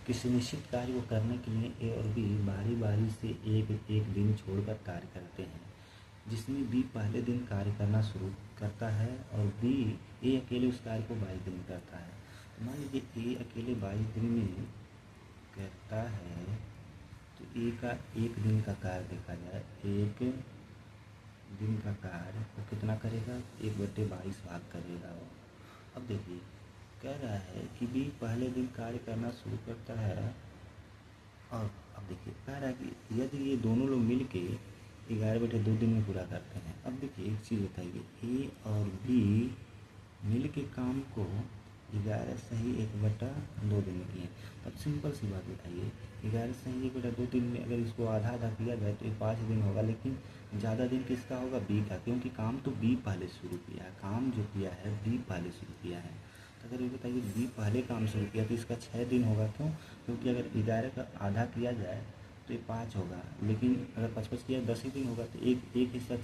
किसी निश्चित कार्य को करने के लिए ए और बी बारी बारी से एक एक दिन छोड़कर कार्य करते हैं, जिसमें बी पहले दिन कार्य करना शुरू करता है और बी ए अकेले उस कार्य को 22 दिन में करता है। तो मान लीजिए ए अकेले 22 दिन में करता है, तो ए का एक दिन का कार्य देखा जाए, एक दिन का कार्य वो कितना करेगा, 1/22 भाग करेगा वो। अब देखिए कह रहा है कि बी पहले दिन कार्य करना शुरू करता है, और अब देखिए कह रहा है कि यदि ये दोनों लोग मिल के 11/2 दिन में पूरा करते हैं। अब देखिए एक चीज़ बताइए, ए और बी मिल के काम को 11 सही 1/2 दिन में किए। अब सिंपल सी बात बताइए, 11 सही 1/2 दिन में अगर इसको आधा आधा किया जाए तो ये 5 दिन होगा, लेकिन ज़्यादा दिन किसका होगा, बी का, क्योंकि काम तो बी पहले शुरू किया है, काम जो किया है बी पहले शुरू किया है। तो अगर ये बताइए बी पहले काम शुरू किया तो इसका 6 दिन होगा, क्यों, क्योंकि अगर 11 का आधा किया जाए तो ये 5 होगा, लेकिन अगर 5 किया 10 ही दिन होगा, तो एक हिस्सा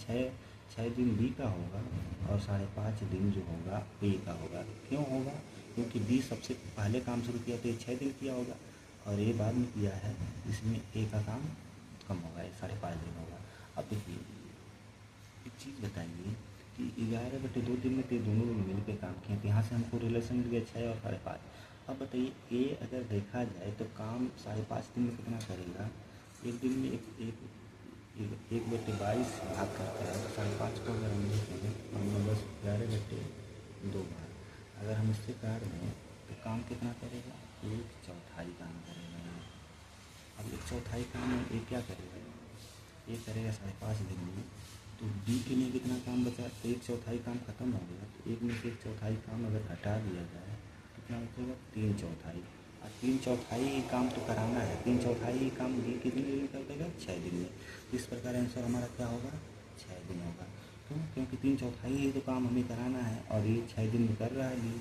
6 दिन बी का होगा और 5.5 दिन जो होगा ए का होगा। क्यों होगा, क्योंकि बी सबसे पहले काम शुरू किया तो ये 6 दिन किया होगा, और ये बाद में किया है, इसमें ए का काम कम होगा, ये 5.5 दिन होगा। अब देखिए एक चीज़ बताइए कि 11/2 दिन में तो दोनों लोग मिल के काम किए, तो यहाँ से हमको रिलेशन मिल गया 6 और 5.5। अब बताइए ए अगर देखा जाए तो काम 5.5 दिन में कितना करेगा, एक दिन में एक एक 1/22 भाग करता है, तो 5.5 को अगर हम देखेंगे हमने बस 11/2 भाग, अगर हम इससे काट दें तो काम कितना करेगा, 1/4 काम करेगा। अब 1/4 काम में ये क्या करेगा, ये करेगा 5.5 दिन में, तो बी के लिए कितना काम बचा, 1/4 काम खत्म हो गया, तो एक में से 1/4 काम अगर हटा दिया जाए कितना बचेगा, 3/4। और 3/4 काम तो कराना है, 3/4 काम बी कितने दिन में कर देगा, 6 दिन में। इस प्रकार आंसर हमारा क्या होगा, 6 दिन होगा। क्यों, क्योंकि 3/4 ही तो काम हमें कराना है और ये 6 दिन में कर रहा है बी।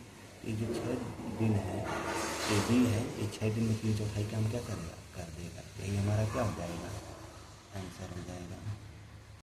ये जो 6 दिन है ये बी है, ये 6 दिन में 3/4 काम क्या करेगा, कर देगा। यही हमारा क्या हो जाएगा, आंसर हो जाएगा।